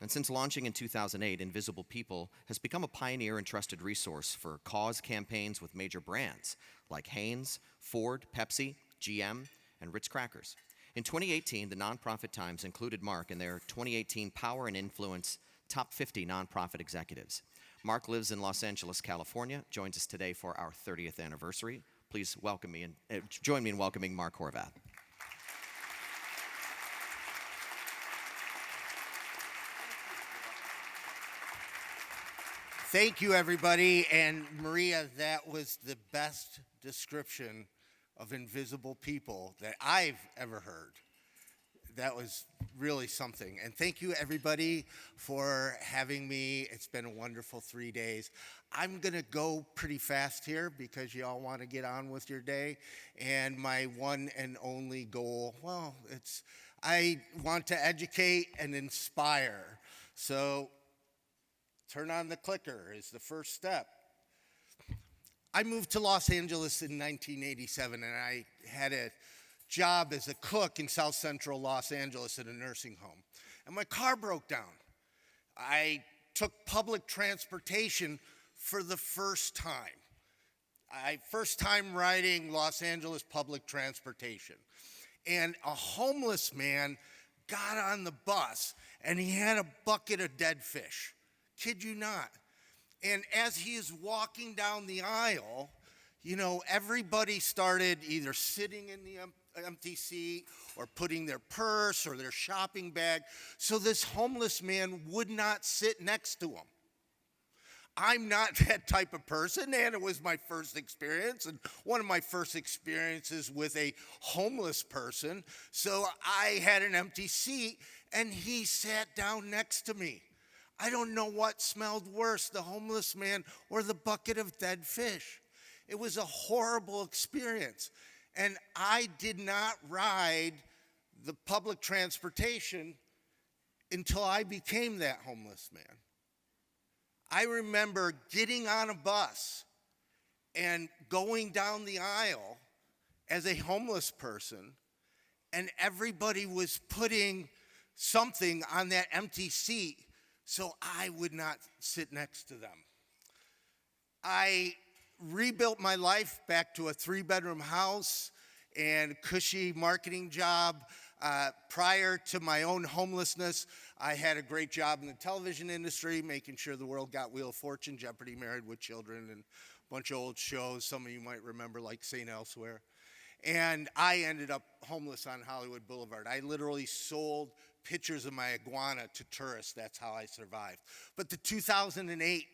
And since launching in 2008, Invisible People has become a pioneer and trusted resource for cause campaigns with major brands like Hanes, Ford, Pepsi, GM, and Ritz Crackers. In 2018, the Nonprofit Times included Mark in their 2018 Power and Influence Top 50 Nonprofit Executives. Mark lives in Los Angeles, California, joins us today for our 30th anniversary. Please welcome me and join me in welcoming Mark Horvath. Thank you, everybody. And Maria, that was the best description of invisible people that I've ever heard. That was really something. And thank you, everybody, for having me. It's been a wonderful 3 days. I'm going to go pretty fast here because you all want to get on with your day. And my one and only goal, I want to educate and inspire. So turn on the clicker is the first step. I moved to Los Angeles in 1987, and I had a job as a cook in South Central Los Angeles at a nursing home. And my car broke down. I took public transportation for the first time. First time riding Los Angeles public transportation. And a homeless man got on the bus, and he had a bucket of dead fish. Kid you not. And as he is walking down the aisle, everybody started either sitting in the empty seat or putting their purse or their shopping bag. So this homeless man would not sit next to him. I'm not that type of person, and it was my first experience, and one of my first experiences with a homeless person. So I had an empty seat, and he sat down next to me. I don't know what smelled worse, the homeless man or the bucket of dead fish. It was a horrible experience. And I did not ride the public transportation until I became that homeless man. I remember getting on a bus and going down the aisle as a homeless person, and everybody was putting something on that empty seat so I would not sit next to them. I rebuilt my life back to a 3-bedroom house and cushy marketing job. Prior to my own homelessness, I had a great job in the television industry, making sure the world got Wheel of Fortune, Jeopardy, Married with Children, and a bunch of old shows some of you might remember, like St. Elsewhere. And I ended up homeless on Hollywood Boulevard. I literally sold pictures of my iguana to tourists. That's how I survived. But the 2008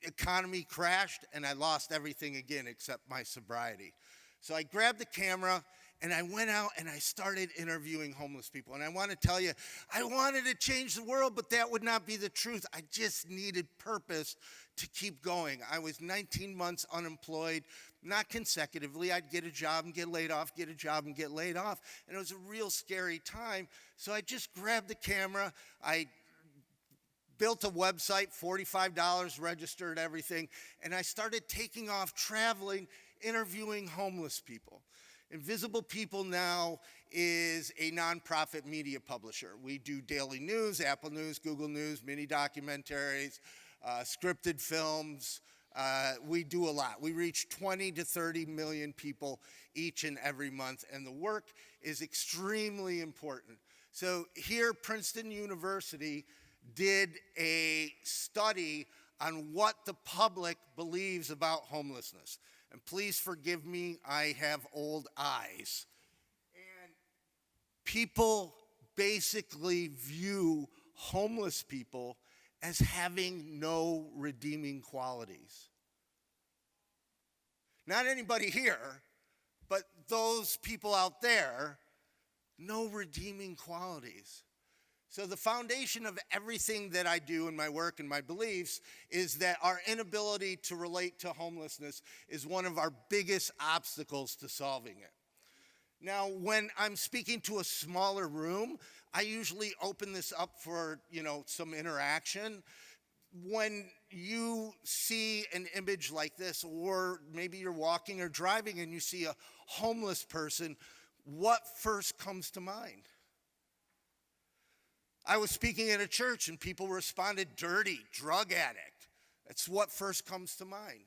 economy crashed, and I lost everything again except my sobriety. So I grabbed the camera, and I went out, and I started interviewing homeless people. And I want to tell you, I wanted to change the world, but that would not be the truth. I just needed purpose to keep going. I was 19 months unemployed, not consecutively. I'd get a job and get laid off, get a job and get laid off. And it was a real scary time. So I just grabbed the camera. I built a website, $45, registered everything. And I started taking off traveling, interviewing homeless people. Invisible People now is a nonprofit media publisher. We do daily news, Apple News, Google News, mini documentaries, scripted films. We do a lot. We reach 20 to 30 million people each and every month, and the work is extremely important. So here, Princeton University did a study on what the public believes about homelessness. And please forgive me, I have old eyes. And people basically view homeless people as having no redeeming qualities. Not anybody here, but those people out there, no redeeming qualities. So the foundation of everything that I do in my work and my beliefs is that our inability to relate to homelessness is one of our biggest obstacles to solving it. Now, when I'm speaking to a smaller room, I usually open this up for, some interaction. When you see an image like this, or maybe you're walking or driving and you see a homeless person, what first comes to mind? I was speaking at a church and people responded, dirty, drug addict. That's what first comes to mind.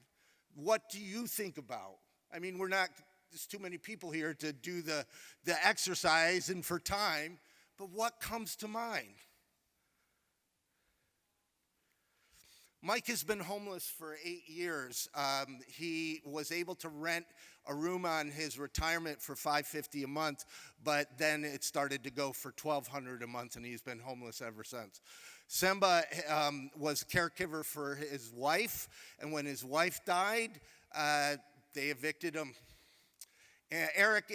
What do you think about? I mean, there's too many people here to do the exercise and for time, but what comes to mind? Mike has been homeless for 8 years. He was able to rent a room on his retirement for $550 a month, but then it started to go for $1,200 a month, and he's been homeless ever since. Semba was a caregiver for his wife, and when his wife died, they evicted him. And Eric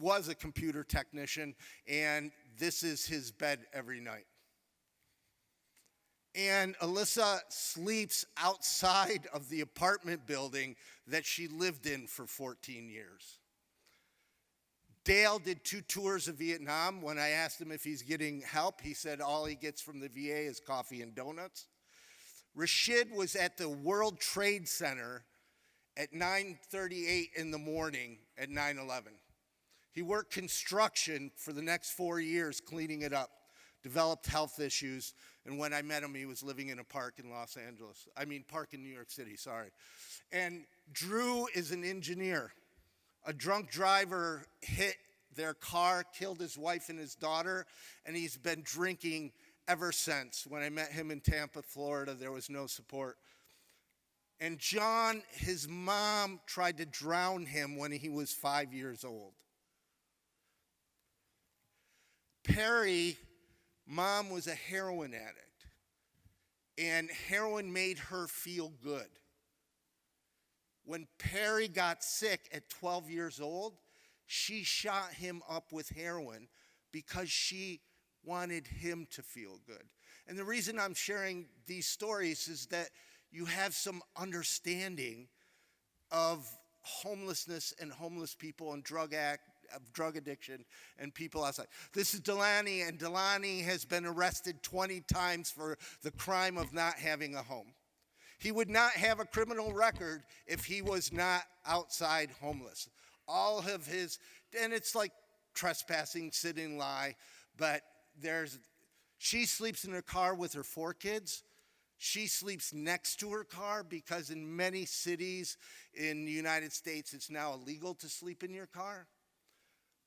was a computer technician, and this is his bed every night. And Alyssa sleeps outside of the apartment building that she lived in for 14 years. Dale did 2 tours of Vietnam. When I asked him if he's getting help, he said all he gets from the VA is coffee and donuts. Rashid was at the World Trade Center at 9:38 in the morning at 9/11. He worked construction for the next 4 years, cleaning it up, developed health issues, and when I met him, he was living in a park in park in New York City, sorry. And Drew is an engineer. A drunk driver hit their car, killed his wife and his daughter, and he's been drinking ever since. When I met him in Tampa, Florida, there was no support. And John, his mom tried to drown him when he was 5 years old. Perry, mom was a heroin addict, and heroin made her feel good. When Perry got sick at 12 years old, she shot him up with heroin because she wanted him to feel good. And the reason I'm sharing these stories is that you have some understanding of homelessness and homeless people and drug addiction and people outside. This is Delaney, and Delaney has been arrested 20 times for the crime of not having a home. He would not have a criminal record if he was not outside homeless. All of his, and it's like trespassing, sit and lie, but she sleeps in her car with her 4 kids. She sleeps next to her car because in many cities in the United States, it's now illegal to sleep in your car.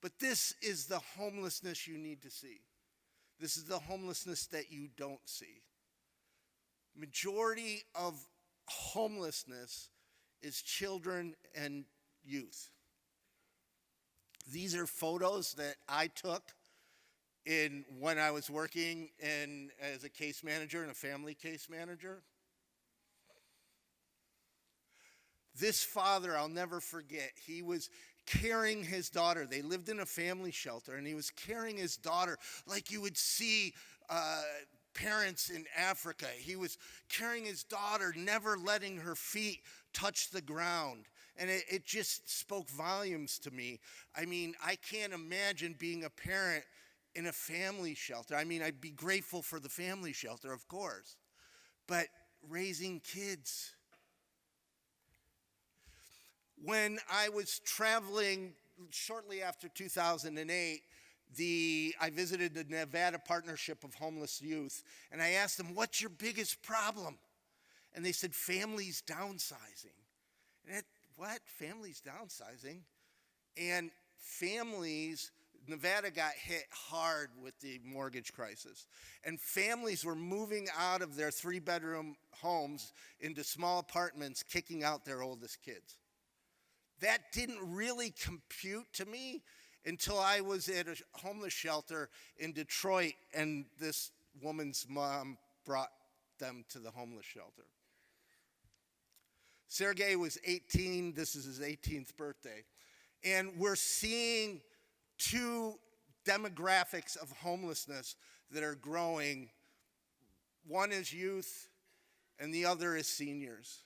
But this is the homelessness you need to see. This is the homelessness that you don't see. Majority of homelessness is children and youth. These are photos that I took when I was working as a case manager and a family case manager. This father, I'll never forget, he was carrying his daughter. They lived in a family shelter, and he was carrying his daughter like you would see parents in Africa. He was carrying his daughter, never letting her feet touch the ground. And it just spoke volumes to me. I mean, I can't imagine being a parent in a family shelter. I mean, I'd be grateful for the family shelter, of course. But raising kids. When I was traveling shortly after 2008, I visited the Nevada Partnership of Homeless Youth, and I asked them, what's your biggest problem? And they said, families downsizing. And what? Families downsizing? And Nevada got hit hard with the mortgage crisis. And families were moving out of their 3-bedroom homes into small apartments, kicking out their oldest kids. That didn't really compute to me until I was at a homeless shelter in Detroit, and this woman's mom brought them to the homeless shelter. Sergey was 18. This is his 18th birthday. And we're seeing 2 demographics of homelessness that are growing. One is youth, and the other is seniors.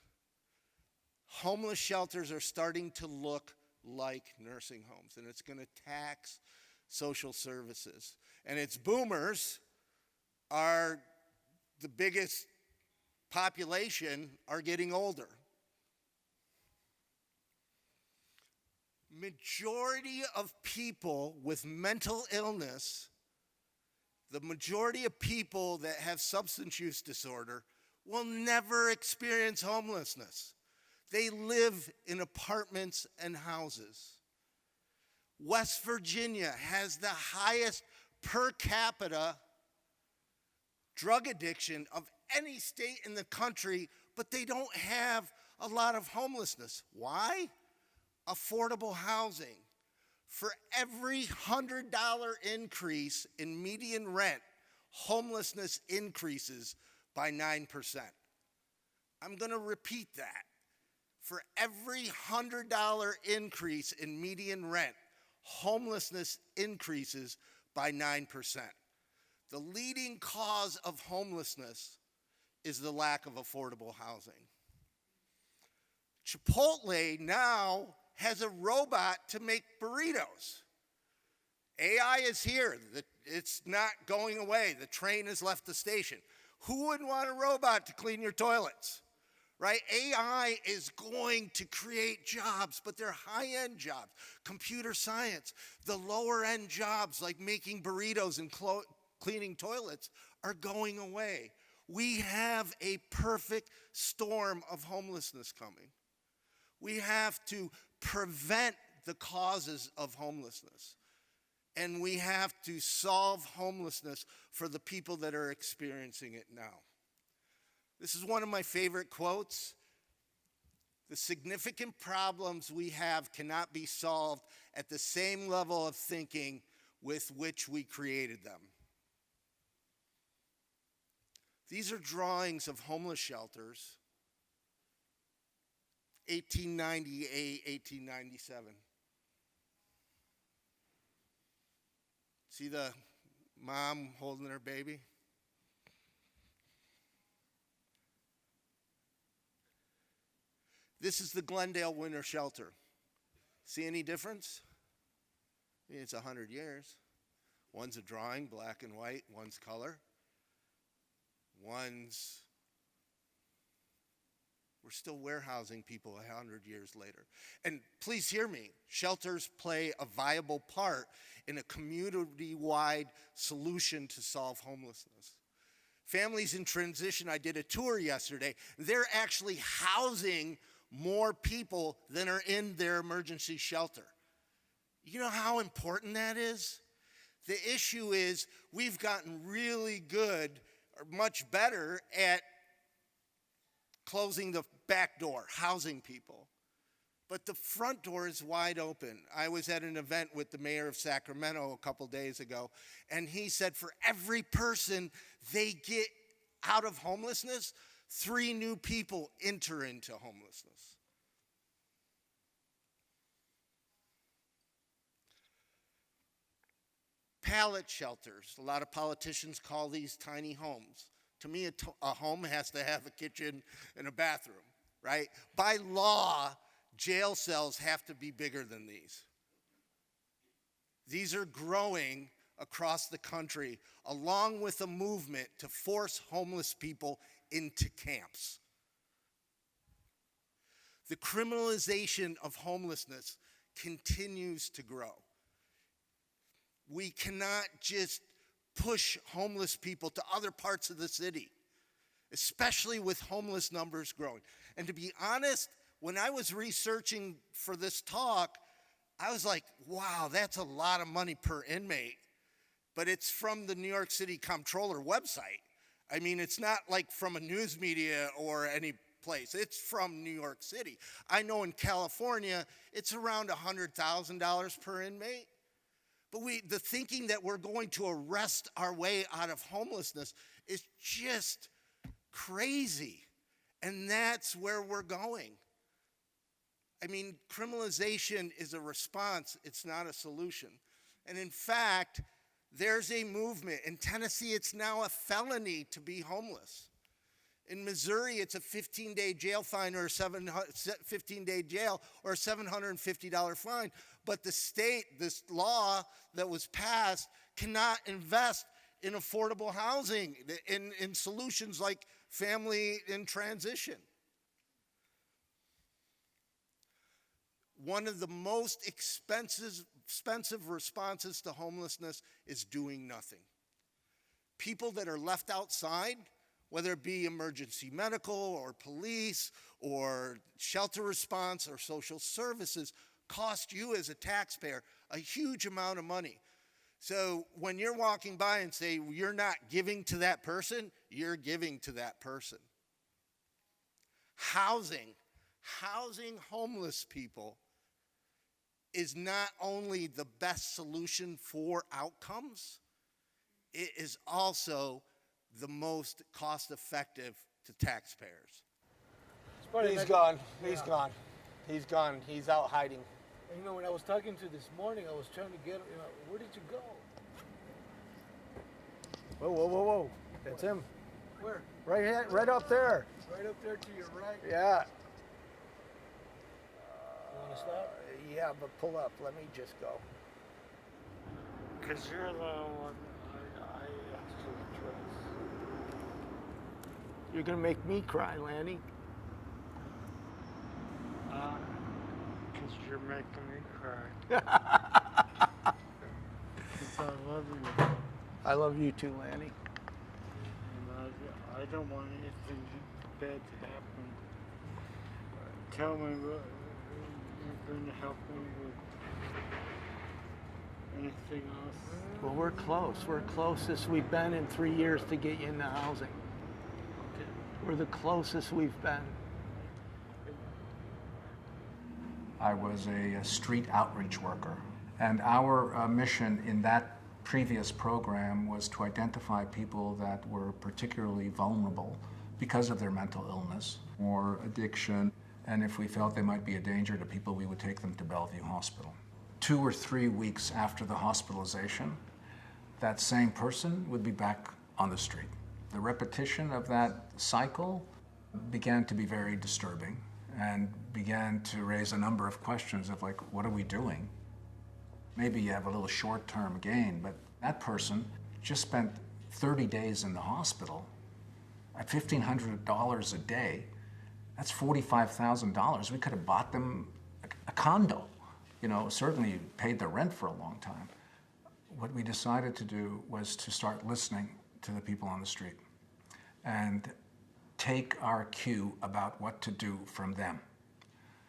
Homeless shelters are starting to look like nursing homes, and it's going to tax social services. And its boomers are the biggest population, are getting older. Majority of people with mental illness The majority of people that have substance use disorder will never experience homelessness. They live in apartments and houses. West Virginia has the highest per capita drug addiction of any state in the country, but they don't have a lot of homelessness. Why? Affordable housing. For every $100 increase in median rent, homelessness increases by 9%. I'm going to repeat that. For every $100 increase in median rent, homelessness increases by 9%. The leading cause of homelessness is the lack of affordable housing. Chipotle now has a robot to make burritos. AI is here. It's not going away. The train has left the station. Who wouldn't want a robot to clean your toilets? Right? AI is going to create jobs, but they're high-end jobs. Computer science, the lower-end jobs like making burritos and cleaning toilets are going away. We have a perfect storm of homelessness coming. We have to prevent the causes of homelessness. And we have to solve homelessness for the people that are experiencing it now. This is one of my favorite quotes. The significant problems we have cannot be solved at the same level of thinking with which we created them. These are drawings of homeless shelters, 1898, 1897. See the mom holding her baby? This is the Glendale Winter Shelter. See any difference? It's 100 years. One's a drawing, black and white. One's color. We're still warehousing people 100 years later. And please hear me, shelters play a viable part in a community-wide solution to solve homelessness. Families in transition, I did a tour yesterday. They're actually housing more people than are in their emergency shelter. You know how important that is? The issue is we've gotten really good, or much better, at closing the back door, housing people. But the front door is wide open. I was at an event with the mayor of Sacramento a couple days ago, and he said for every person they get out of homelessness, 3 new people enter into homelessness. Pallet shelters. A lot of politicians call these tiny homes. To me, a home has to have a kitchen and a bathroom, right? By law, jail cells have to be bigger than these. These are growing across the country, along with a movement to force homeless people into camps. The criminalization of homelessness continues to grow. We cannot just push homeless people to other parts of the city, especially with homeless numbers growing. And to be honest, when I was researching for this talk, I was like, wow, that's a lot of money per inmate. But it's from the New York City Comptroller website. I mean, it's not like from a news media or any place. It's from New York City. I know in California, it's around $100,000 per inmate. But the thinking that we're going to arrest our way out of homelessness is just crazy. And that's where we're going. I mean, criminalization is a response. It's not a solution. And in fact, there's a movement. In Tennessee, it's now a felony to be homeless. In Missouri, it's a 15-day jail fine or a 15-day jail or a $750 fine. But the state, this law that was passed, cannot invest in affordable housing, in solutions like family in transition. One of the most expensive responses to homelessness is doing nothing. people that are left outside, whether it be emergency medical or police or shelter response or social services, cost you as a taxpayer a huge amount of money. So when you're walking by and say you're not giving to that person, you're giving to that person. Housing homeless people is not only the best solution for outcomes, it is also the most cost-effective to taxpayers. He's gone. He's gone. He's gone. He's out hiding. And, when I was talking to this morning, I was trying to get, where did you go? Whoa, whoa, whoa, whoa. That's him. Where? Right up there. Right up there to your right. Yeah. You want to stop? Yeah, but pull up. Let me just go. Because you're the one I actually trust. You're going to make me cry, Lanny. Because you're making me cry. Because I love you. I love you too, Lanny. And I don't want anything bad to happen. Tell me what you're going to help me with. Anything else? Well, we're close. We're closest we've been in 3 years to get you into housing. Okay. We're the closest we've been. I was a street outreach worker, and our mission in that previous program was to identify people that were particularly vulnerable because of their mental illness or addiction, and if we felt they might be a danger to people, we would take them to Bellevue Hospital. 2 or 3 weeks after the hospitalization, that same person would be back on the street. The repetition of that cycle began to be very disturbing and began to raise a number of questions of, like, what are we doing? Maybe you have a little short-term gain, but that person just spent 30 days in the hospital at $1,500 a day. That's $45,000. We could have bought them a condo. Certainly paid the rent for a long time. What we decided to do was to start listening to the people on the street and take our cue about what to do from them.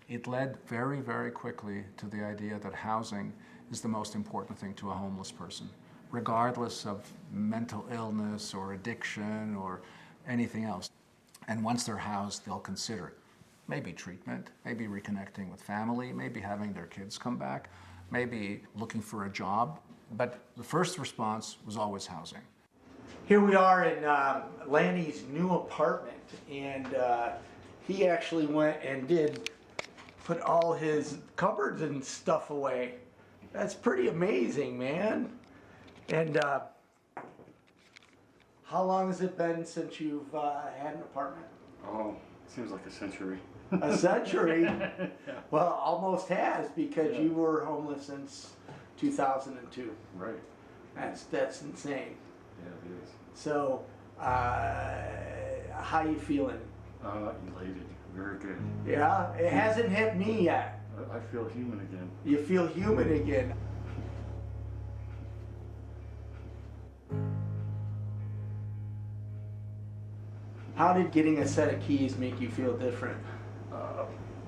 It led very, very quickly to the idea that housing is the most important thing to a homeless person, regardless of mental illness or addiction or anything else. And once they're housed, they'll consider it. Maybe treatment, maybe reconnecting with family, maybe having their kids come back, maybe looking for a job. But the first response was always housing. Here we are in Lanny's new apartment, and he actually went and put all his cupboards and stuff away. That's pretty amazing, man. And how long has it been since you've had an apartment? Oh, seems like a century. A century? Well, almost has, because you were homeless since 2002. Right. That's insane. Yeah, it is. So, how you feeling? Elated. Very good. Yeah? It hasn't hit me yet. I feel human again. You feel human again. How did getting a set of keys make you feel different?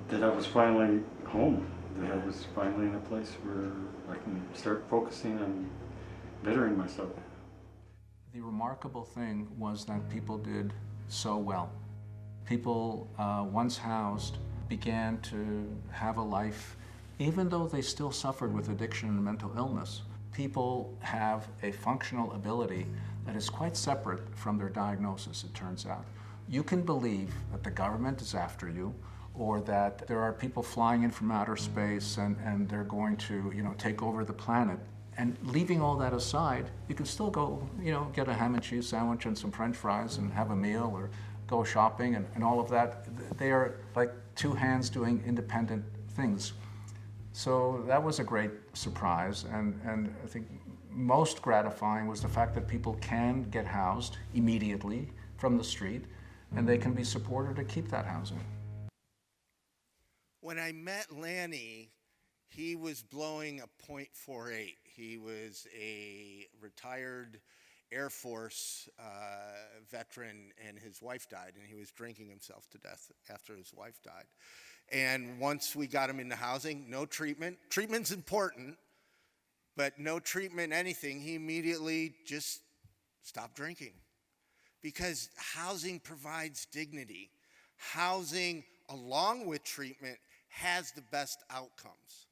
That I was finally home. That I was finally in a place where I can start focusing on bettering myself. The remarkable thing was that people did so well. People once housed began to have a life, even though they still suffered with addiction and mental illness. People have a functional ability that is quite separate from their diagnosis, it turns out. You can believe that the government is after you, or that there are people flying in from outer space and they're going to, take over the planet. And leaving all that aside, you can still go, get a ham and cheese sandwich and some French fries and have a meal, or go shopping and all of that. They are like two hands doing independent things. So that was a great surprise, and I think most gratifying was the fact that people can get housed immediately from the street, and they can be supported to keep that housing. When I met Lanny, he was blowing a .48. He was a retired Air Force veteran, and his wife died, and he was drinking himself to death after his wife died. And once we got him into housing, no treatment. Treatment's important, but no treatment, anything. He immediately just stopped drinking because housing provides dignity. Housing, along with treatment, has the best outcomes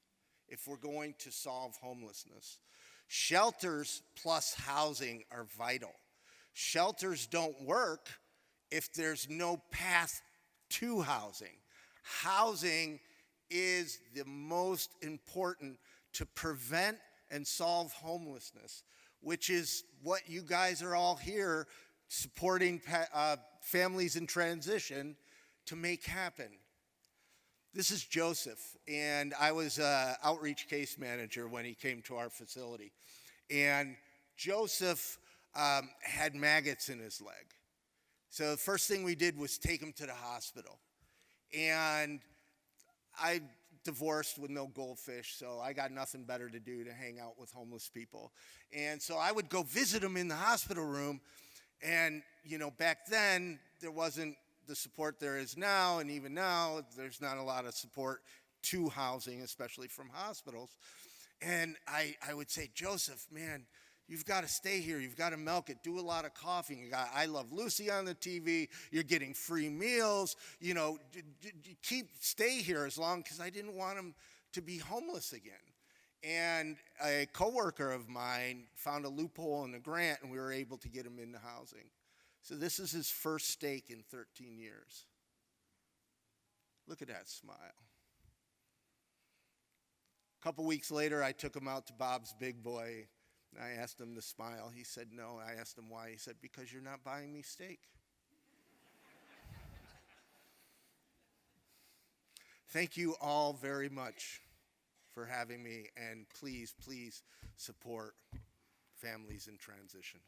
if we're going to solve homelessness. Shelters plus housing are vital. Shelters don't work if there's no path to housing. Housing is the most important to prevent and solve homelessness, which is what you guys are all here supporting families in transition to make happen. This is Joseph, and I was an outreach case manager when he came to our facility. And Joseph had maggots in his leg. So the first thing we did was take him to the hospital. And I divorced with no goldfish, so I got nothing better to do to hang out with homeless people. And so I would go visit him in the hospital room. And, you know, back then, there wasn't the support there is now, and even now, there's not a lot of support to housing, especially from hospitals. And I would say, Joseph, man, you've got to stay here. You've got to milk it. Do a lot of coughing. You got I Love Lucy on the TV. You're getting free meals. You know, stay here as long, because I didn't want him to be homeless again. And a coworker of mine found a loophole in the grant, and we were able to get him into housing. So this is his first stake in 13 years. Look at that smile. A couple weeks later, I took him out to Bob's Big Boy, and I asked him to smile. He said no. I asked him why. He said, because you're not buying me steak. Thank you all very much for having me, and please, please support families in transition.